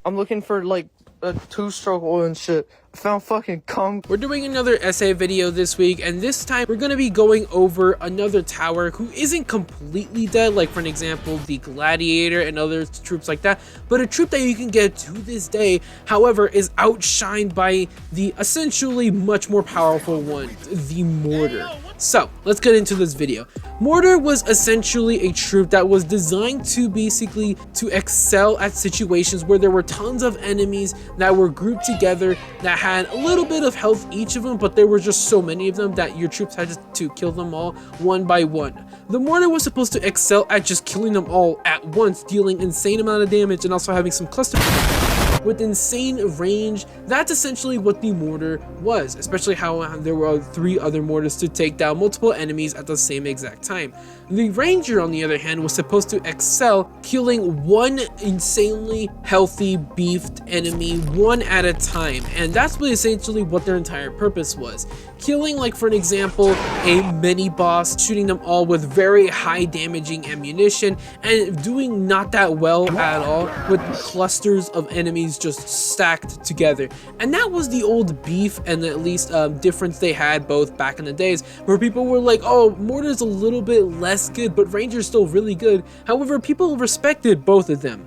I'm looking for like a 2-stroke oil and shit. I found fucking cum. We're doing another essay video this week, and this time we're gonna be going over another tower who isn't completely dead, like for an example, the Gladiator and other troops like that, but a troop that you can get to this day, however, is outshined by the essentially much more powerful one, the Mortar. So, let's get into this video. Mortar was essentially a troop that was designed to basically to excel at situations where there were tons of enemies that were grouped together that had a little bit of health each of them, but there were just so many of them that your troops had to kill them all one by one. The Mortar was supposed to excel at just killing them all at once, dealing insane amount of damage and also having some cluster with insane range. That's essentially what the Mortar was, especially how there were 3 other Mortars to take down multiple enemies at the same exact time. The Ranger, on the other hand, was supposed to excel killing one insanely healthy beefed enemy one at a time, and that's essentially what their entire purpose was. Killing, like for an example, a mini boss, shooting them all with very high damaging ammunition, and doing not that well at all with clusters of enemies just stacked together. And that was the old beef and at least difference they had both back in the days, where people were like, oh, Mortar's a little bit less good, but Ranger's still really good. However, people respected both of them.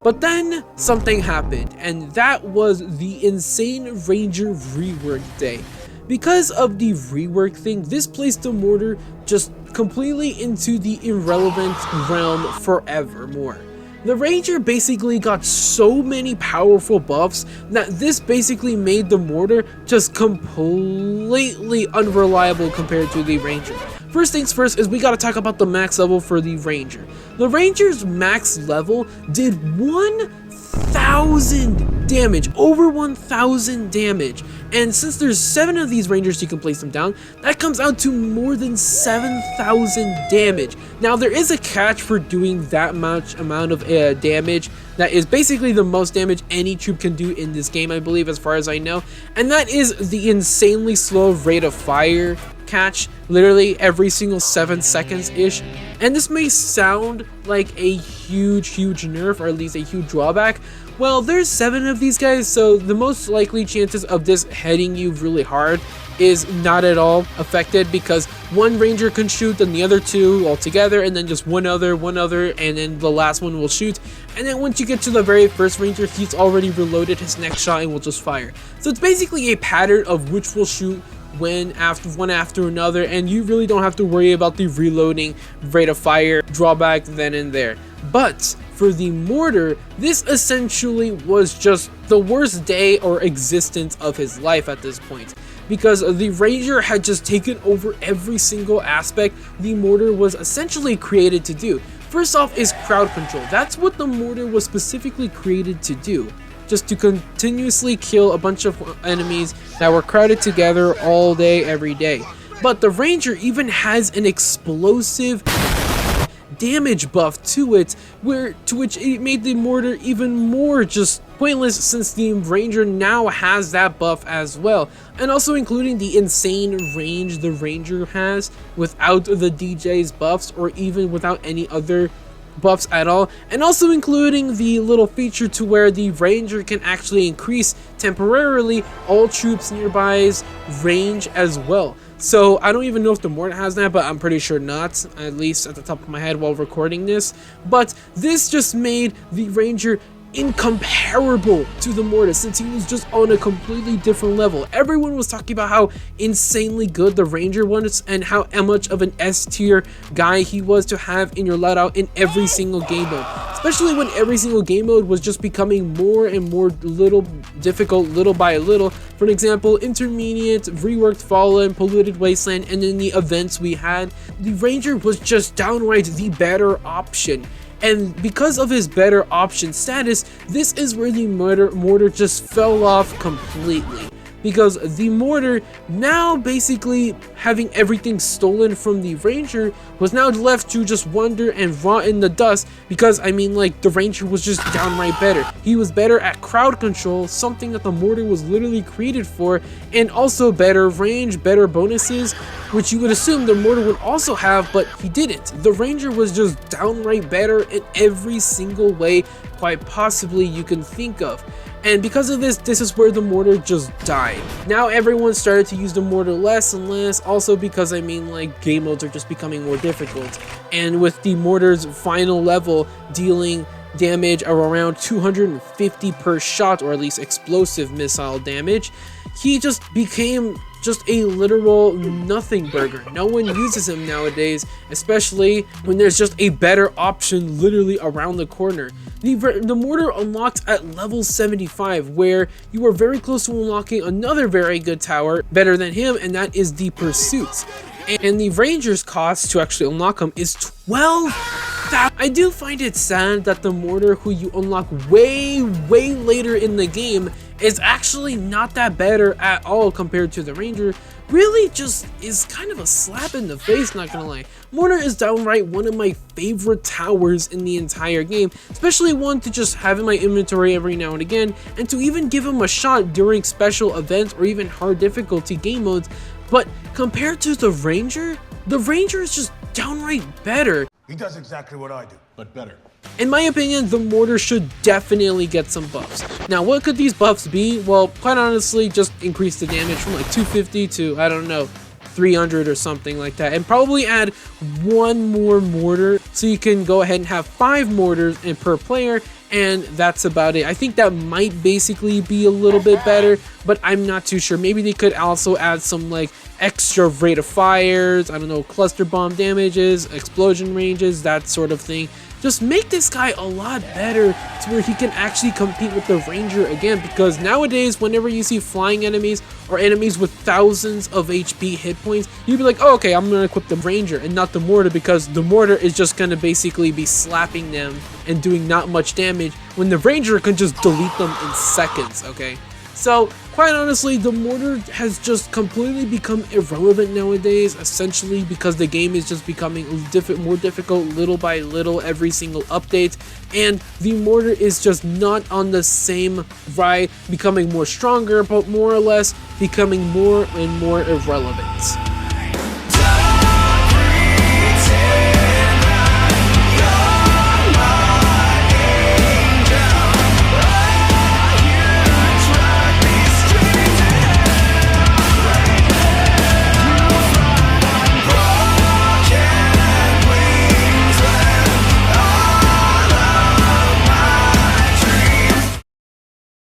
But then something happened, and that was the insane Ranger Rework day. Because of the rework thing, this placed the Mortar just completely into the irrelevant realm forevermore. The Ranger basically got so many powerful buffs that this basically made the Mortar just completely unreliable compared to the Ranger. First things first is we gotta talk about the max level for the Ranger. The Ranger's max level did 1,000 damage, over 1,000 damage. And since there's 7 of these Rangers you can place them down, that comes out to more than 7,000 damage. Now there is a catch for doing that much amount of damage. That is basically the most damage any troop can do in this game, I believe, as far as I know. And that is the insanely slow rate of fire catch, literally every single 7 seconds-ish. And this may sound like a huge nerf, or at least a huge drawback. Well, there's 7 of these guys, so the most likely chances of this hitting you really hard is not at all affected, because one Ranger can shoot, then the other 2 all together, and then just one other, and then the last one will shoot. And then once you get to the very first Ranger, he's already reloaded his next shot and will just fire. So it's basically a pattern of which will shoot one after another, and you really don't have to worry about the reloading rate of fire drawback then and there. But for the Mortar, this essentially was just the worst day or existence of his life at this point, because the Ranger had just taken over every single aspect the Mortar was essentially created to do. First off is crowd control. That's what the Mortar was specifically created to do. Just to continuously kill a bunch of enemies that were crowded together all day, every day. But the Ranger even has an explosive damage buff to it, to which it made the Mortar even more just pointless, since the Ranger now has that buff as well, and also including the insane range the Ranger has without the DJ's buffs, or even without any other buffs at all, and also including the little feature to where the Ranger can actually increase temporarily all troops nearbys range as well. So I don't even know if the Mortar has that, but I'm pretty sure not, at least at the top of my head while recording this. But this just made the Ranger incomparable to the Mortar, since he was just on a completely different level. Everyone was talking about how insanely good the Ranger was and how much of an S tier guy he was to have in your loadout in every single game mode, especially when every single game mode was just becoming more and more difficult little by little. For an example, Intermediate, Reworked Fallen, Polluted Wasteland, and then the events we had, the Ranger was just downright the better option. And because of his better option status, this is where the Mortar just fell off completely. Because the Mortar, now basically having everything stolen from the Ranger, was now left to just wander and rot in the dust, because I mean, like, the Ranger was just downright better. He was better at crowd control, something that the Mortar was literally created for, and also better range, better bonuses, which you would assume the Mortar would also have, but he didn't. The Ranger was just downright better in every single way quite possibly you can think of. And because of this is where the Mortar just died. Now everyone started to use the Mortar less and less, also because I mean like game modes are just becoming more difficult. And with the Mortar's final level dealing damage of around 250 per shot, or at least explosive missile damage, he just became just a literal nothing burger. No one uses him nowadays, especially when there's just a better option literally around the corner. The Mortar unlocked at level 75, where you are very close to unlocking another very good tower, better than him, and that is the Pursuits. And the Ranger's cost to actually unlock him is 12,000. I do find it sad that the Mortar, who you unlock way later in the game, is actually not that better at all compared to the Ranger. Really just is kind of a slap in the face, not gonna lie. Mortar is downright one of my favorite towers in the entire game, especially one to just have in my inventory every now and again, and to even give him a shot during special events or even hard difficulty game modes. But compared to the Ranger is just downright better. He does exactly what I do, but better. In my opinion, the Mortar should definitely get some buffs. Now, what could these buffs be? Well, quite honestly, just increase the damage from like 250 to, I don't know, 300 or something like that, and probably add one more Mortar, so you can go ahead and have 5 Mortars in per player, and that's about it. I think that might basically be a little bit better, but I'm not too sure. Maybe they could also add some like extra rate of fires, I don't know, cluster bomb damages, explosion ranges, that sort of thing. Just make this guy a lot better to where he can actually compete with the Ranger again, because nowadays whenever you see flying enemies or enemies with thousands of HP hit points, you'd be like, oh, okay, I'm gonna equip the Ranger and not the Mortar, because the Mortar is just gonna basically be slapping them and doing not much damage when the Ranger can just delete them in seconds, okay? So, quite honestly, the Mortar has just completely become irrelevant nowadays, essentially because the game is just becoming more difficult little by little every single update, and the Mortar is just not on the same ride, becoming more stronger, but more or less becoming more and more irrelevant.